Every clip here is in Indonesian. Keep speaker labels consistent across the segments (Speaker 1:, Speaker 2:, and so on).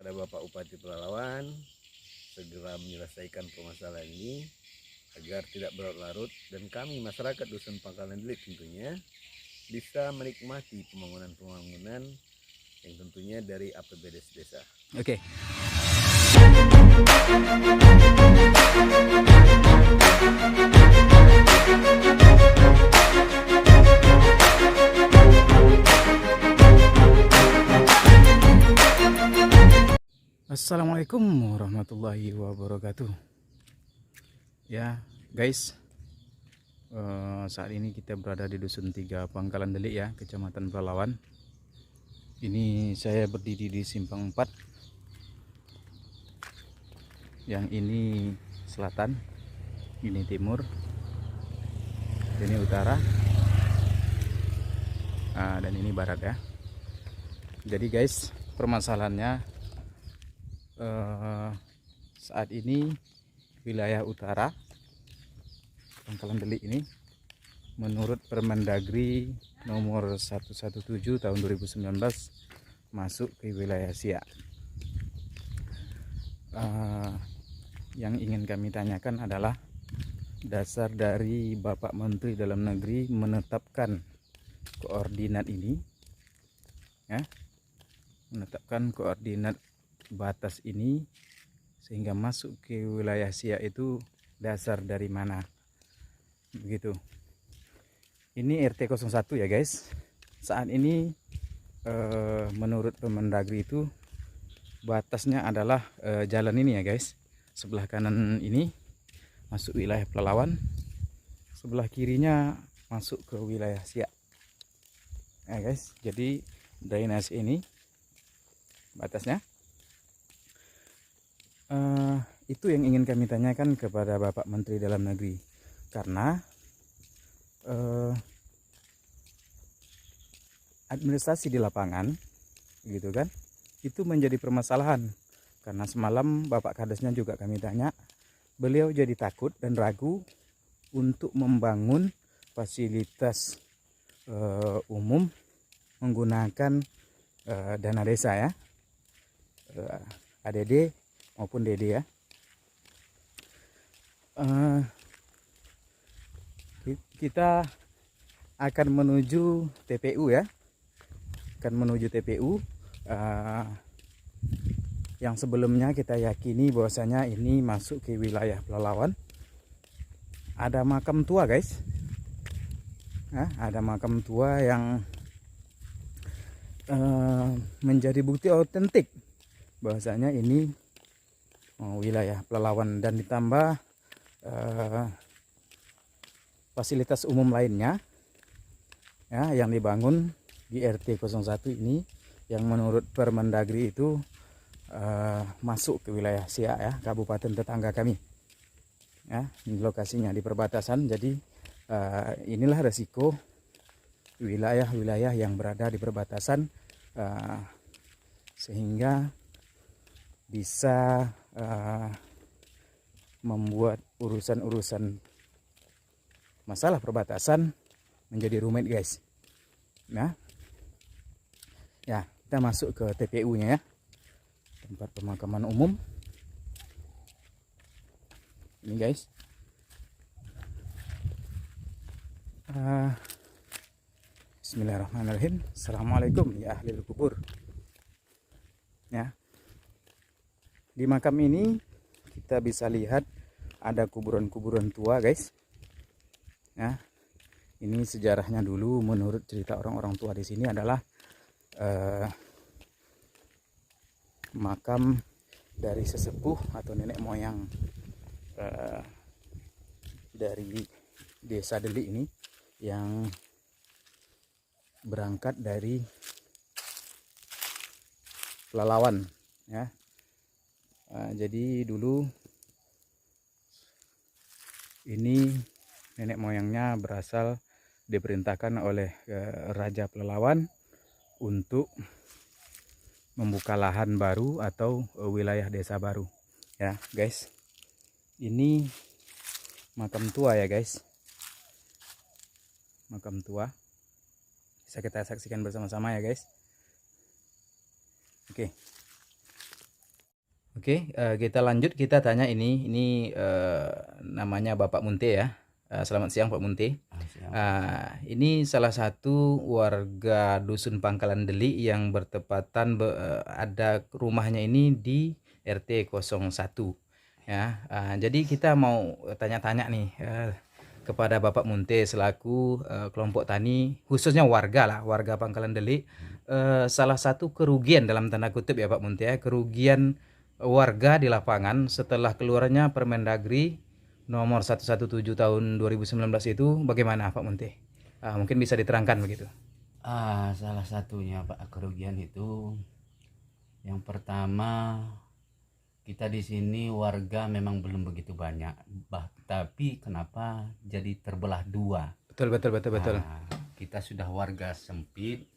Speaker 1: pada Bapak Bupati Pelalawan segera menyelesaikan permasalahan ini agar tidak berlarut dan kami masyarakat Dusun Pangkalan Delik tentunya bisa menikmati pembangunan yang tentunya dari APBD desa.
Speaker 2: Oke. Assalamualaikum warahmatullahi wabarakatuh. Ya guys, saat ini kita berada di Dusun 3 Pangkalan Delik ya, Kecamatan Pelalawan. Ini saya berdiri di simpang 4. Yang ini selatan, ini timur, ini utara, dan ini barat ya. Jadi guys, permasalahannya saat ini wilayah utara Pangkalan Delik ini menurut Permendagri nomor 117 tahun 2019 masuk ke wilayah Siak. Yang ingin kami tanyakan adalah dasar dari Bapak Menteri Dalam Negeri menetapkan koordinat ini ya, menetapkan koordinat batas ini sehingga masuk ke wilayah Siak itu dasar dari mana, begitu. Ini RT 01 ya guys. Saat ini menurut Permendagri itu batasnya adalah jalan ini ya guys. Sebelah kanan ini masuk wilayah Pelalawan, sebelah kirinya masuk ke wilayah Siak ya guys. Jadi drainase ini batasnya. Itu yang ingin kami tanyakan kepada Bapak Menteri Dalam Negeri, karena administrasi di lapangan gitu kan, itu menjadi permasalahan. Karena semalam Bapak Kadesnya juga kami tanya, beliau jadi takut dan ragu untuk membangun fasilitas umum menggunakan dana desa ya, ADD maupun DD ya. Kita akan menuju TPU ya, akan menuju TPU yang sebelumnya kita yakini bahwasanya ini masuk ke wilayah Pelalawan. Ada makam tua guys, ada makam tua yang menjadi bukti otentik bahwasanya ini wilayah Pelalawan, dan ditambah fasilitas umum lainnya ya yang dibangun di RT 01 ini yang menurut Permendagri itu masuk ke wilayah Siak ya, kabupaten tetangga kami ya. Ini lokasinya di perbatasan, jadi inilah resiko wilayah-wilayah yang berada di perbatasan, sehingga bisa membuat urusan-urusan masalah perbatasan menjadi rumit guys. Nah ya, kita masuk ke TPU nya ya, tempat pemakaman umum ini guys. Bismillahirrahmanirrahim. Assalamualaikum ya ahli kubur ya. Di makam ini kita bisa lihat ada kuburan-kuburan tua guys ya. Ini sejarahnya dulu menurut cerita orang-orang tua di sini adalah makam dari sesepuh atau nenek moyang dari desa Delik ini yang berangkat dari Pelalawan ya. Jadi dulu ini nenek moyangnya berasal diperintahkan oleh Raja Pelalawan untuk membuka lahan baru atau wilayah desa baru ya guys. Ini makam tua ya guys, makam tua. Bisa kita saksikan bersama-sama ya guys. Oke. Oke, kita lanjut, kita tanya ini namanya Bapak Munte ya. Selamat siang Pak Munte. Ini salah satu warga Dusun Pangkalan Delik yang bertepatan ada rumahnya ini di RT 01 ya. Jadi kita mau tanya-tanya nih kepada Bapak Munte selaku kelompok tani, khususnya warga Pangkalan Delik. Salah satu kerugian dalam tanda kutip ya Pak Munte ya, kerugian warga di lapangan setelah keluarnya Permendagri nomor 117 tahun 2019 itu bagaimana Pak Munte? Mungkin bisa diterangkan begitu.
Speaker 3: Salah satunya Pak kerugian itu, yang pertama, kita di sini warga memang belum begitu banyak, tapi kenapa jadi terbelah dua?
Speaker 2: Betul.
Speaker 3: Kita sudah warga sempit,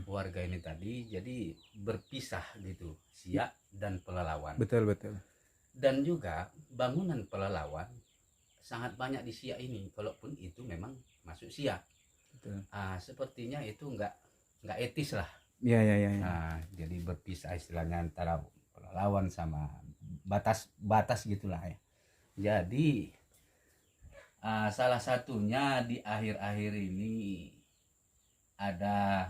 Speaker 3: warga ini tadi jadi berpisah gitu, Siak dan Pelalawan.
Speaker 2: Betul.
Speaker 3: Dan juga bangunan Pelalawan sangat banyak di Siak ini, walaupun itu memang masuk Siak.
Speaker 2: Betul.
Speaker 3: Sepertinya itu nggak etis lah.
Speaker 2: Ya.
Speaker 3: Jadi berpisah istilahnya antara Pelalawan sama batas gitulah ya. Jadi salah satunya di akhir-akhir ini ada,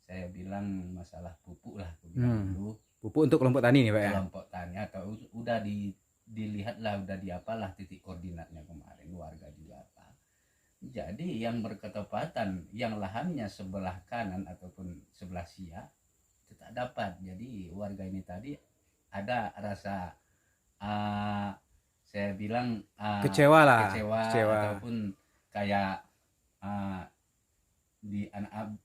Speaker 3: saya bilang masalah pupuk lah, dulu
Speaker 2: pupuk untuk kelompok tani nih Pak ya.
Speaker 3: Kelompok tani atau udah dilihat lah, udah diapalah titik koordinatnya kemarin, warga juga apa. Jadi yang berketepatan, yang lahannya sebelah kanan ataupun sebelah Siak itu tak dapat. Jadi warga ini tadi ada rasa saya bilang
Speaker 2: Kecewa
Speaker 3: ataupun kayak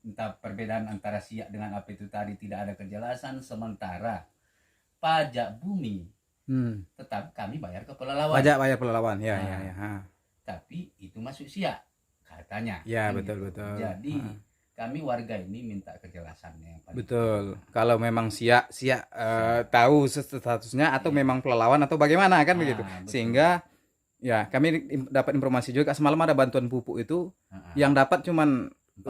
Speaker 3: entah perbedaan antara Siak dengan apa itu tadi tidak ada kejelasan. Sementara pajak bumi tetap kami bayar ke Pelalawan.
Speaker 2: Bayar Pelalawan ya.
Speaker 3: Tapi itu masuk Siak katanya.
Speaker 2: Ya betul.
Speaker 3: Jadi kami warga ini minta kejelasannya.
Speaker 2: Betul. Kalau memang Siak tahu statusnya atau memang Pelalawan atau bagaimana kan begitu.
Speaker 3: Betul.
Speaker 2: Sehingga ya kami dapat informasi juga semalam ada bantuan pupuk itu yang dapat cuman 4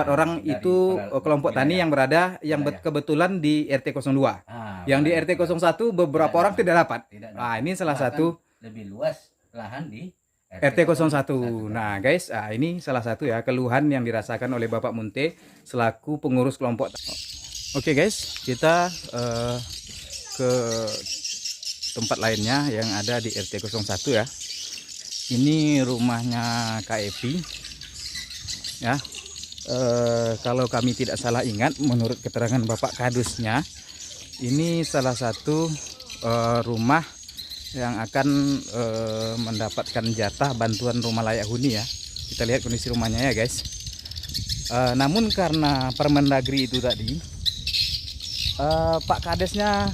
Speaker 2: orang itu kelompok tani yang berada kebetulan di RT 02. Yang di RT 01 beberapa orang tidak dapat. Ini salah satu
Speaker 3: lebih luas lahan di
Speaker 2: RT 01. Nah guys, ini salah satu ya keluhan yang dirasakan oleh Bapak Munte selaku pengurus kelompok. Oke guys, kita ke tempat lainnya yang ada di RT 01 ya. Ini rumahnya Kak Epi ya. Kalau kami tidak salah ingat, menurut keterangan Bapak Kadusnya, ini salah satu rumah yang akan mendapatkan jatah bantuan rumah layak huni ya. Kita lihat kondisi rumahnya ya guys. Namun karena Permendagri itu tadi, Pak Kadesnya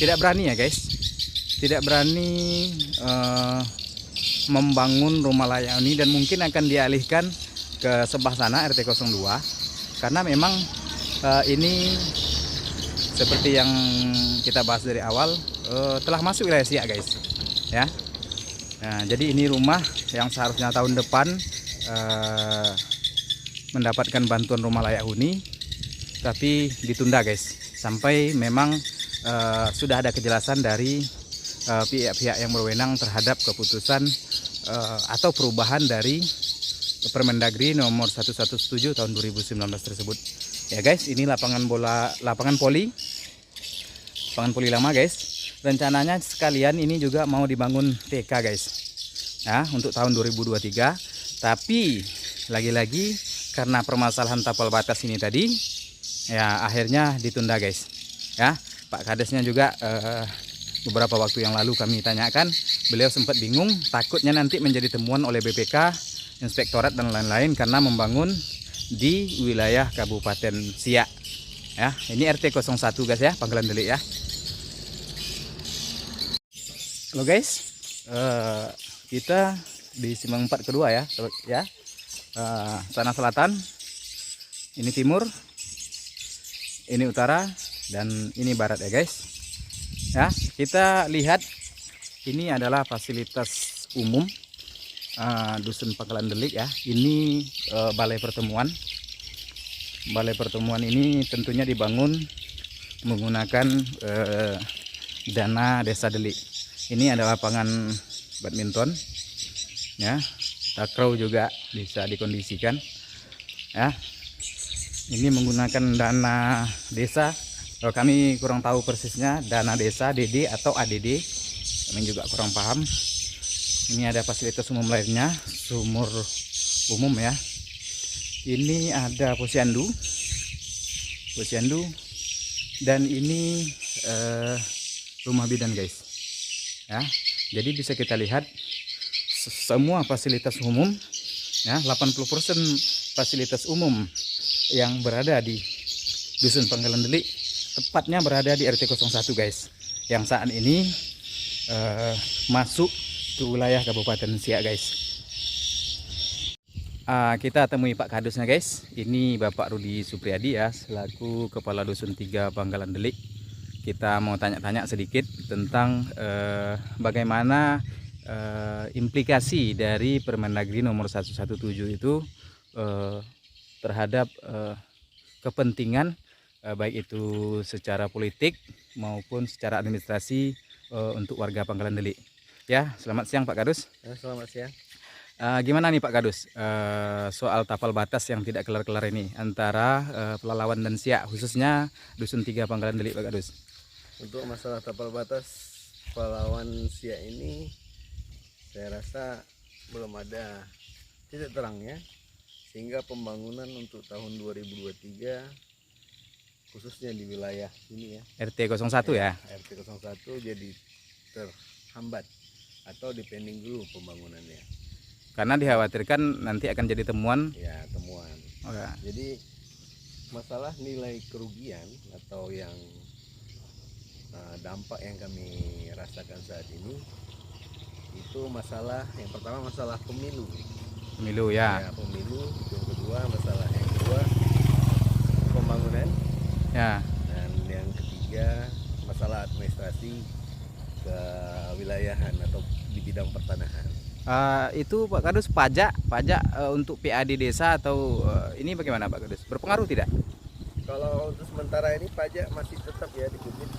Speaker 2: tidak berani ya guys, tidak berani membangun rumah layak huni dan mungkin akan dialihkan ke sebelah sana RT 02 karena memang ini seperti yang kita bahas dari awal telah masuk wilayah Siak guys ya. Nah, jadi ini rumah yang seharusnya tahun depan mendapatkan bantuan rumah layak huni tapi ditunda guys sampai memang sudah ada kejelasan dari pihak-pihak yang berwenang terhadap keputusan atau perubahan dari Permendagri nomor 117 tahun 2019 tersebut. Ya guys, ini lapangan poli lama guys. Rencananya sekalian ini juga mau dibangun TK guys. Ya, untuk tahun 2023. Tapi lagi-lagi karena permasalahan tapal batas ini tadi, ya akhirnya ditunda guys. Ya, Pak Kadesnya juga beberapa waktu yang lalu kami tanyakan, beliau sempat bingung, takutnya nanti menjadi temuan oleh BPK, Inspektorat dan lain-lain karena membangun di wilayah Kabupaten Siak. Ya, ini RT 01 guys ya, Pangkalan Delik ya. Halo guys, kita di simpang 4 kedua ya, sana selatan, ini timur, ini utara, dan ini barat ya guys. Ya, kita lihat ini adalah fasilitas umum Dusun Pangkalan Delik ya. Ini balai pertemuan. Balai pertemuan ini tentunya dibangun menggunakan Dana Desa Delik. Ini ada lapangan badminton, ya, takraw juga bisa dikondisikan, ya. Ini menggunakan dana desa. Kalau kami kurang tahu persisnya dana desa DD atau ADD, kami juga kurang paham. Ini ada fasilitas umum lainnya, sumur umum ya. Ini ada posyandu, dan ini rumah bidan guys, ya. Jadi bisa kita lihat semua fasilitas umum, ya, 80% fasilitas umum yang berada di Dusun Pangkalan Delik tepatnya berada di RT 01 guys, yang saat ini masuk ke wilayah Kabupaten Siak guys. Kita temui Pak Kadusnya guys. Ini Bapak Rudi Supriyadi ya, selaku Kepala Dusun 3 Pangkalan Delik. Kita mau tanya-tanya sedikit tentang bagaimana implikasi dari Permendagri nomor 117 itu terhadap kepentingan baik itu secara politik maupun secara administrasi untuk warga Pangkalan Delik. Ya, selamat siang Pak Kadus.
Speaker 1: Selamat siang.
Speaker 2: Gimana nih Pak Kadus soal tapal batas yang tidak kelar-kelar ini antara Pelalawan dan Siak, khususnya Dusun 3 Pangkalan Delik Pak Kadus?
Speaker 1: Untuk masalah tapal batas Pelalawan Siak ini, saya rasa belum ada titik terangnya, sehingga pembangunan untuk tahun 2023 khususnya di wilayah ini ya,
Speaker 2: RT 01 ya?
Speaker 1: RT 01 jadi terhambat atau dipending dulu pembangunannya.
Speaker 2: Karena dikhawatirkan nanti akan jadi temuan.
Speaker 1: Ya, temuan.
Speaker 2: Oh, ya.
Speaker 1: Jadi masalah nilai kerugian atau yang dampak yang kami rasakan saat ini itu masalah yang pertama masalah pemilu.
Speaker 2: Pemilu ya.
Speaker 1: Ya, pemilu. Yang kedua masalah yang kedua pembangunan.
Speaker 2: Ya.
Speaker 1: Dan yang ketiga masalah administrasi kewilayahan atau di bidang pertanahan.
Speaker 2: Itu Pak Kadus pajak untuk PAD desa atau ini bagaimana Pak Kadus? Berpengaruh tidak?
Speaker 1: Kalau untuk sementara ini pajak masih tetap ya dikutip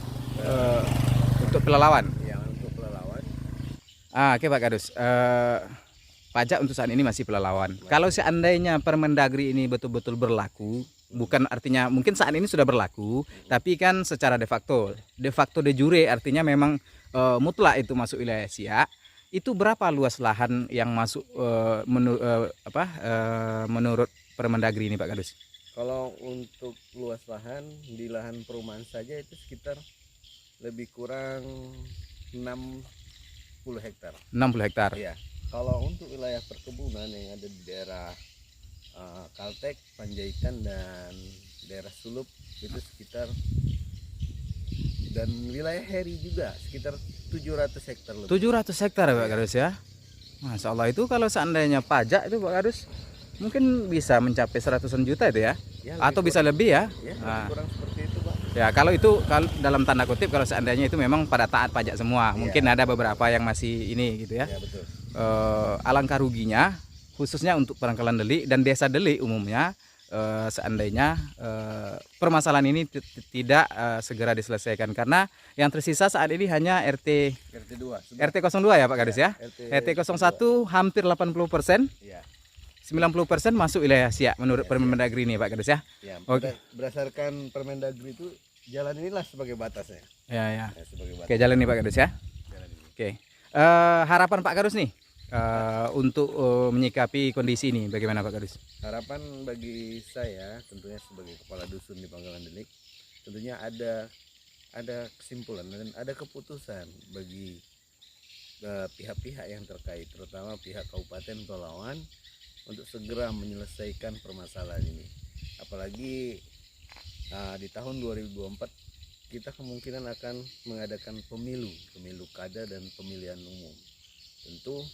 Speaker 2: Untuk Pelalawan?
Speaker 1: ya, untuk Pelalawan.
Speaker 2: Oke Pak Kadus, pajak untuk saat ini masih Pelalawan. Kalau seandainya Permendagri ini betul-betul berlaku, bukan artinya mungkin saat ini sudah berlaku, tapi kan secara de facto de jure artinya memang mutlak itu masuk wilayah Siak. Itu berapa luas lahan yang masuk menurut Permendagri ini Pak Kadus?
Speaker 1: Kalau untuk luas lahan di lahan perumahan saja itu sekitar lebih kurang 60 hektar.
Speaker 2: 60 hektar.
Speaker 1: Iya. Kalau untuk wilayah perkebunan yang ada di daerah Kaltek, Panjaitan dan daerah Sulup itu sekitar, dan wilayah Heri juga sekitar 700 hektar lebih.
Speaker 2: 700 hektar ya Pak Kadus ya. Masya Allah, itu kalau seandainya pajak itu Pak Kadus mungkin bisa mencapai 100-an juta itu ya, atau bisa lebih ya.
Speaker 1: Ya, lebih kurang seperti itu Pak.
Speaker 2: Ya kalau dalam tanda kutip kalau seandainya itu memang pada taat pajak semua, mungkin ada beberapa yang masih ini gitu ya.
Speaker 1: Ya, betul.
Speaker 2: Alangkah ruginya khususnya untuk Pangkalan Delik dan Desa Delik umumnya seandainya permasalahan ini tidak segera diselesaikan, karena yang tersisa saat ini hanya RT 02 ya Pak Kadus ya. RT 01 hampir 80%,
Speaker 1: Ya.
Speaker 2: 90% masuk wilayah Siak menurut Permendagri ini Pak Kadus ya.
Speaker 1: Ya,
Speaker 2: Oke.
Speaker 1: Berdasarkan Permendagri itu jalan inilah sebagai batasnya.
Speaker 2: Ya.
Speaker 1: Ya, sebagai batas.
Speaker 2: Oke, jalan nih Pak Kadus ya.
Speaker 1: Jalan ini.
Speaker 2: Oke. Harapan Pak Kadus nih untuk menyikapi kondisi ini bagaimana Pak Kadus?
Speaker 1: Harapan bagi saya tentunya sebagai kepala dusun di Pangkalan Delik, tentunya ada kesimpulan dan ada keputusan bagi pihak-pihak yang terkait, terutama pihak Kabupaten Pelalawan, untuk segera menyelesaikan permasalahan ini. Apalagi di tahun 2024 kita kemungkinan akan mengadakan pemilu kada dan pemilihan umum. Tentu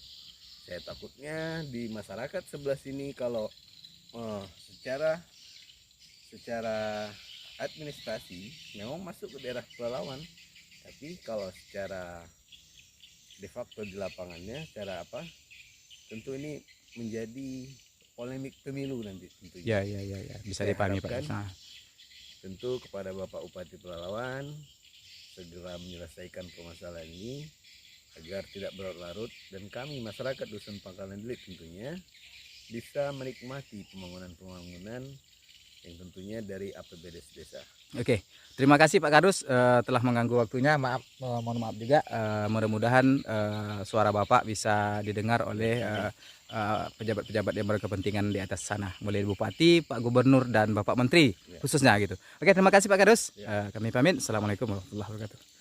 Speaker 1: saya takutnya di masyarakat sebelah sini kalau secara administrasi memang masuk ke daerah Pelalawan, tapi kalau secara de facto di lapangannya secara apa, tentu ini menjadi polemik pemilu nanti tentunya.
Speaker 2: Ya, bisa
Speaker 1: Saya
Speaker 2: dipahami Pak.
Speaker 1: harapkan tentu kepada Bapak Bupati Pelalawan segera menyelesaikan permasalahan ini agar tidak berlarut dan kami masyarakat Dusun Pangkalan Delik tentunya bisa menikmati pembangunan yang tentunya dari APBD desa.
Speaker 2: Oke, terima kasih Pak Kadus telah mengganggu waktunya. Maaf, mohon maaf juga. Mudah-mudahan suara Bapak bisa didengar oleh pejabat-pejabat yang berkepentingan di atas sana, mulai Bupati, Pak Gubernur, dan Bapak Menteri khususnya gitu. Oke, terima kasih Pak Kadus. Kami pamit. Assalamualaikum warahmatullahi wabarakatuh.